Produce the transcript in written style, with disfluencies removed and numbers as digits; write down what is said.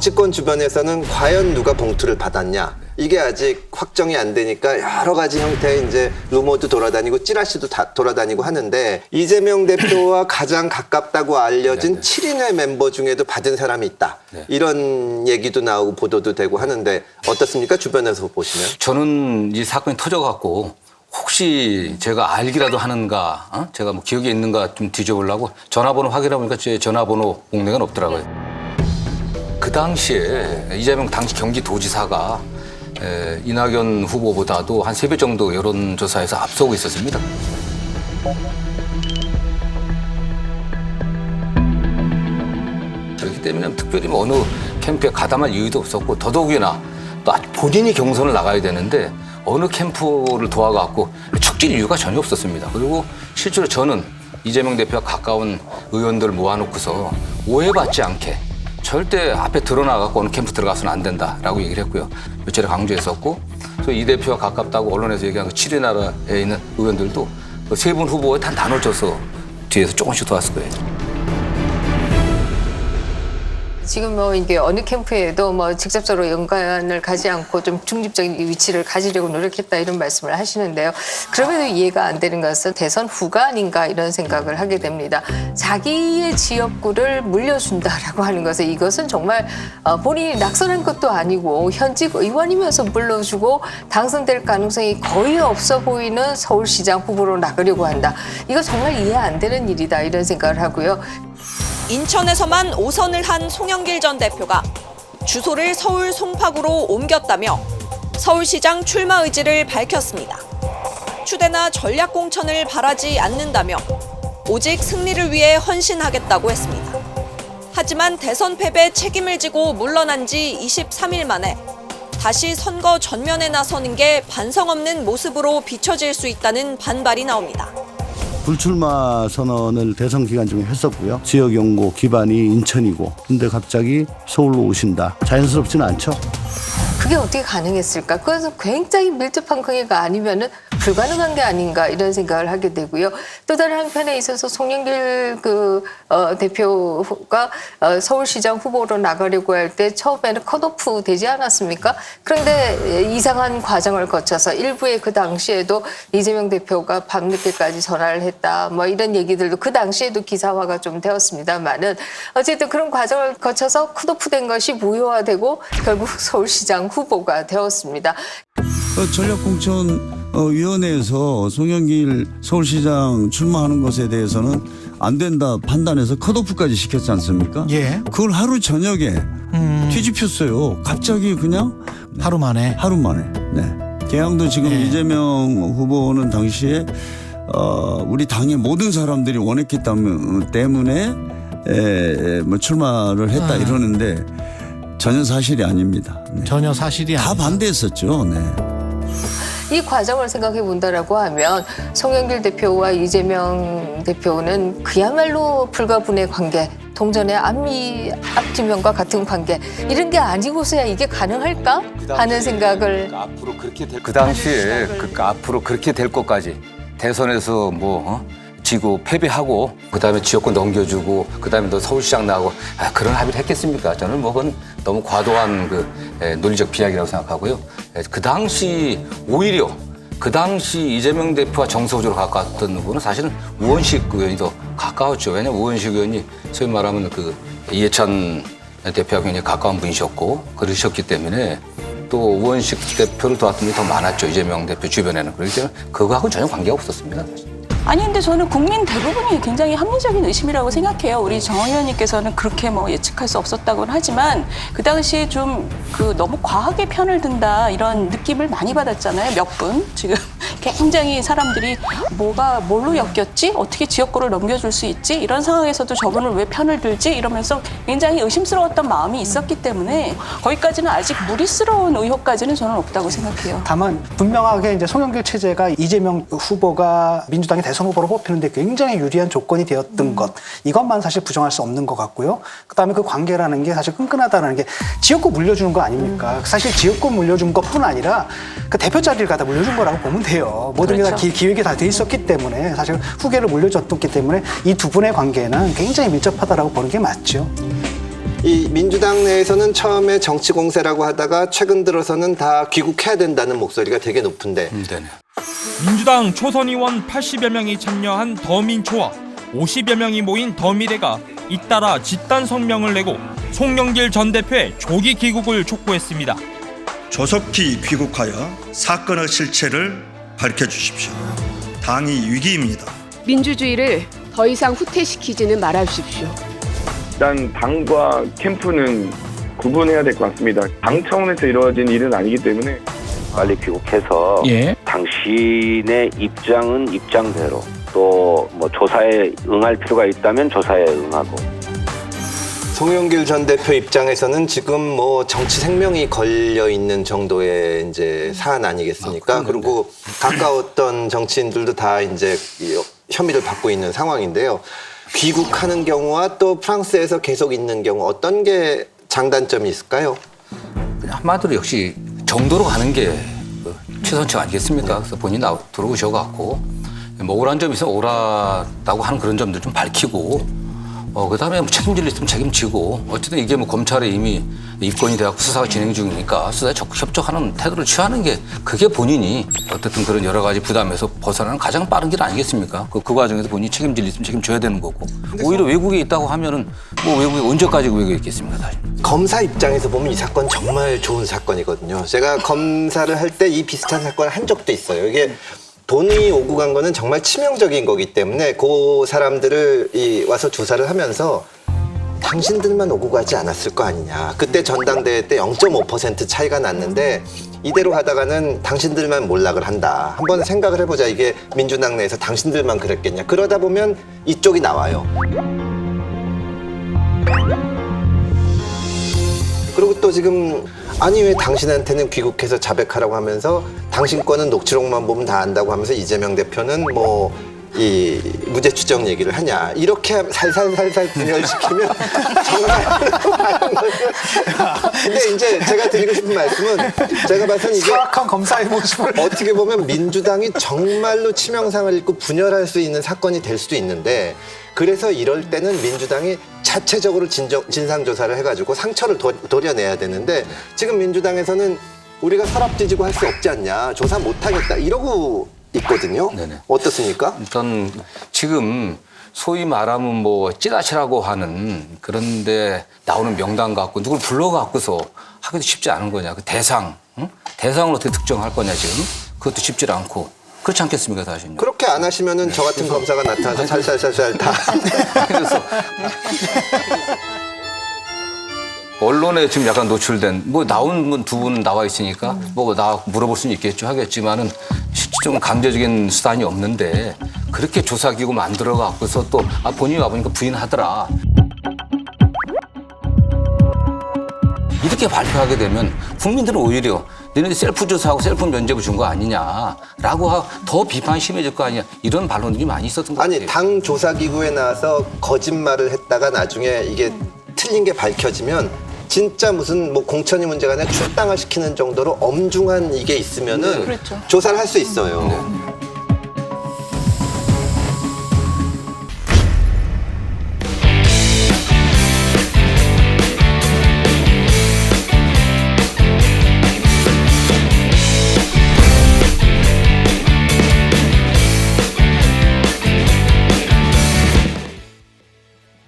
정치권 주변에서는 과연 누가 봉투를 받았냐, 이게 아직 확정이 안 되니까 여러 가지 형태의 이제 루머도 돌아다니고 찌라시도 다 돌아다니고 하는데, 이재명 대표와 가장 가깝다고 알려진 7인의 멤버 중에도 받은 사람이 있다. 이런 얘기도 나오고 보도도 되고 하는데 어떻습니까? 주변에서 보시면. 저는 이 사건이 터져갖고 혹시 제가 알기라도 하는가, 제가 뭐 기억에 있는가 좀 뒤져보려고 전화번호 확인해보니까 제 전화번호 목록에는 없더라고요. 그 당시에 이재명 당시 경기도지사가 이낙연 후보보다도 한 3배 정도 여론조사에서 앞서고 있었습니다. 그렇기 때문에 특별히 뭐 어느 캠프에 가담할 이유도 없었고, 더더욱이나 또 본인이 경선을 나가야 되는데 어느 캠프를 도와갖고 척질 이유가 전혀 없었습니다. 그리고 실제로 저는 이재명 대표와 가까운 의원들 모아놓고서 오해받지 않게 절대 앞에 드러나갖고 어느 캠프 들어가서는 안 된다라고 얘기를 했고요. 며칠에 강조했었고, 또 이 대표와 가깝다고 언론에서 얘기한 그 7위 나라에 있는 의원들도 그 3분 후보에 다 나눠져서 뒤에서 조금씩 도왔을 거예요. 지금 뭐 이게 어느 캠프에도 뭐 직접적으로 연관을 가지 않고 좀 중립적인 위치를 가지려고 노력했다 이런 말씀을 하시는데요. 그럼에도 이해가 안 되는 것은 대선 후가 아닌가 이런 생각을 하게 됩니다. 자기의 지역구를 물려준다라고 하는 것은, 이것은 정말 본인이 낙선한 것도 아니고 현직 의원이면서 물려주고 당선될 가능성이 거의 없어 보이는 서울시장 후보로 나가려고 한다. 이거 정말 이해 안 되는 일이다 이런 생각을 하고요. 인천에서만 5선을 한 송영길 전 대표가 주소를 서울 송파구로 옮겼다며 서울시장 출마 의지를 밝혔습니다. 추대나 전략 공천을 바라지 않는다며 오직 승리를 위해 헌신하겠다고 했습니다. 하지만 대선 패배 책임을 지고 물러난 지 23일 만에 다시 선거 전면에 나서는 게 반성 없는 모습으로 비춰질 수 있다는 반발이 나옵니다. 불출마 선언을 대선 기간 중에 했었고요. 지역 연고 기반이 인천이고, 근데 갑자기 서울로 오신다. 자연스럽지는 않죠. 그게 어떻게 가능했을까? 그것은 굉장히 밀접한 관계가 아니면은 불가능한 게 아닌가 이런 생각을 하게 되고요. 또 다른 한편에 있어서 송영길 대표가 서울시장 후보로 나가려고 할 때 처음에는 컷오프 되지 않았습니까? 그런데 이상한 과정을 거쳐서 일부에 그 당시에도 이재명 대표가 밤늦게까지 전화를 했다, 뭐 이런 얘기들도 그 당시에도 기사화가 좀 되었습니다만은, 어쨌든 그런 과정을 거쳐서 컷오프 된 것이 무효화되고 결국 서울시장 후보가 되었습니다. 전략공천위원회에서 송영길 서울시장 출마하는 것에 대해서는 안 된다 판단해서 컷오프까지 시켰지 않습니까? 예. 그걸 하루 저녁에 뒤집혔어요. 갑자기 그냥 하루 만에. 하루 만에. 네. 개항도 지금 예. 이재명 후보는 당시에 우리 당의 모든 사람들이 원했기 때문에 뭐 출마를 했다 이러는데 전혀 사실이 아닙니다. 네. 전혀 사실이 다 아니다. 반대했었죠. 네. 이 과정을 생각해 본다라고 하면 송영길 대표와 이재명 대표는 그야말로 불가분의 관계, 동전의 앞뒷면과 같은 관계, 이런 게 아니고서야 이게 가능할까 하는 생각을. 앞으로 그렇게 그 당시에 앞으로 그렇게 될 것까지 대선에서 지고 패배하고 그다음에 지역구 넘겨주고 그다음에 너 서울시장 나가고 그런 합의를 했겠습니까? 저는 그건 너무 과도한 논리적 비약이라고 생각하고요. 그 당시 오히려 그 당시 이재명 대표와 정서적으로 가까웠던 분은 사실은 우원식 의원이 더 가까웠죠. 왜냐하면 우원식 의원이 소위 말하면 이해찬 대표와 굉장히 가까운 분이셨고 그러셨기 때문에 또 우원식 대표를 도왔던 분이 더 많았죠. 이재명 대표 주변에는. 그렇기 때문에 그거하고는 전혀 관계가 없었습니다. 아니 근데 저는 국민 대부분이 굉장히 합리적인 의심이라고 생각해요. 우리 정 의원님께서는 그렇게 예측할 수 없었다고는 하지만 그 당시에 좀 너무 과하게 편을 든다 이런 느낌을 많이 받았잖아요. 몇 분 지금 굉장히 사람들이 뭘로 엮였지? 어떻게 지역구를 넘겨줄 수 있지? 이런 상황에서도 저분을 왜 편을 들지? 이러면서 굉장히 의심스러웠던 마음이 있었기 때문에 거기까지는 아직 무리스러운 의혹까지는 저는 없다고 생각해요. 다만 분명하게 이제 송영길 체제가 이재명 후보가 민주당의 대선 후보로 뽑히는데 굉장히 유리한 조건이 되었던 것, 이것만 사실 부정할 수 없는 것 같고요. 그다음에 그 관계라는 게 사실 끈끈하다는 게 지역구 물려주는 거 아닙니까? 사실 지역구 물려준 것뿐 아니라 그 대표 자리를 갖다 물려준 거라고 보면 돼요. 모든 게 다 기획이 다 돼 있었기 때문에 사실 후계를 물려줬기 때문에 이 두 분의 관계는 굉장히 밀접하다라고 보는 게 맞죠. 이 민주당 내에서는 처음에 정치 공세라고 하다가 최근 들어서는 다 귀국해야 된다는 목소리가 되게 높은데 네네. 민주당 초선 의원 80여 명이 참여한 더민초와 50여 명이 모인 더미래가 잇따라 집단 성명을 내고 송영길 전 대표의 조기 귀국을 촉구했습니다. 조속히 귀국하여 사건의 실체를 밝혀주십시오. 당이 위기입니다. 민주주의를 더 이상 후퇴시키지는 말아주십시오. 일단 당과 캠프는 구분해야 될 것 같습니다. 당 차원에서 이루어진 일은 아니기 때문에 빨리 귀국해서 당신의 입장은 입장대로 또 뭐 조사에 응할 필요가 있다면 조사에 응하고. 송영길 전 대표 입장에서는 지금 뭐 정치 생명이 걸려 있는 정도의 이제 사안 아니겠습니까? 그리고 가까웠던 정치인들도 다 이제 혐의를 받고 있는 상황인데요. 귀국하는 경우와 또 프랑스에서 계속 있는 경우 어떤 게 장단점이 있을까요? 그냥 한마디로 역시 정도로 가는 게 최선책 아니겠습니까? 그래서 본인이 들어오셔갖고 뭐 오란 점이 있으면 오라다고 하는 그런 점들 좀 밝히고 그다음에 뭐 책임질 일 있으면 책임지고 어쨌든 이게 뭐 검찰에 이미 입건이 돼갖고 수사가 진행 중이니까 수사에 적극 협조하는 태도를 취하는 게 그게 본인이 어쨌든 그런 여러 가지 부담에서 벗어나는 가장 빠른 길 아니겠습니까? 그 과정에서 본인이 책임질 일 있으면 책임져야 되는 거고 오히려 외국에 있다고 하면은 뭐 외국에 언제까지 외국에 있겠습니까? 사실. 검사 입장에서 보면 이 사건 정말 좋은 사건이거든요. 제가 검사를 할 때 이 비슷한 사건을 한 적도 있어요. 이게 돈이 오고 간 거는 정말 치명적인 거기 때문에 그 사람들을 와서 조사를 하면서 당신들만 오고 가지 않았을 거 아니냐. 그때 전당대회 때 0.5% 차이가 났는데 이대로 하다가는 당신들만 몰락을 한다. 한번 생각을 해보자. 이게 민주당 내에서 당신들만 그랬겠냐. 그러다 보면 이쪽이 나와요. 그리고 또 지금 아니 왜 당신한테는 귀국해서 자백하라고 하면서 당신 거는 녹취록만 보면 다 안다고 하면서 이재명 대표는 뭐 이 무죄 추정 얘기를 하냐 이렇게 살살살살 분열시키면 정말 많은 것을 근데 이제 제가 드리고 싶은 말씀은 제가 봐서는 이게 사악한 검사의 모습을 어떻게 보면 민주당이 정말로 치명상을 입고 분열할 수 있는 사건이 될 수도 있는데 그래서 이럴 때는 민주당이 자체적으로 진상조사를 해가지고 상처를 도려내야 되는데 지금 민주당에서는 우리가 서랍 뒤지고 할 수 없지 않냐 조사 못하겠다 이러고 있거든요. 네네. 어떻습니까? 일단 지금 소위 말하면 뭐 찌라시라고 하는 그런데 나오는 명단 갖고 누굴 불러갖고서 하기도 쉽지 않은 거냐. 그 대상, 응? 대상을 어떻게 특정할 거냐 지금 그것도 쉽지 않고 그렇지 않겠습니까 사실. 그렇게 안 하시면은 저 같은 검사가 나타나서 살살살살 다. 그래서 언론에 지금 약간 노출된 뭐 나온 분 두 분 나와 있으니까 뭐 나 물어볼 수는 있겠죠 하겠지만은 좀 강제적인 수단이 없는데 그렇게 조사기구 만들어 갖고서 또 본인이 와보니까 부인하더라. 이렇게 발표하게 되면 국민들은 오히려 너네들 셀프 조사하고 셀프 면죄부 준 거 아니냐라고 더 비판이 심해질 거 아니냐 이런 반론들이 많이 있었던 것 같아요. 아니 당 조사기구에 나와서 거짓말을 했다가 나중에 이게 틀린 게 밝혀지면 진짜 무슨 뭐 공천이 문제가 아니라 출당을 시키는 정도로 엄중한 이게 있으면은 그렇죠. 조사를 할 수 있어요.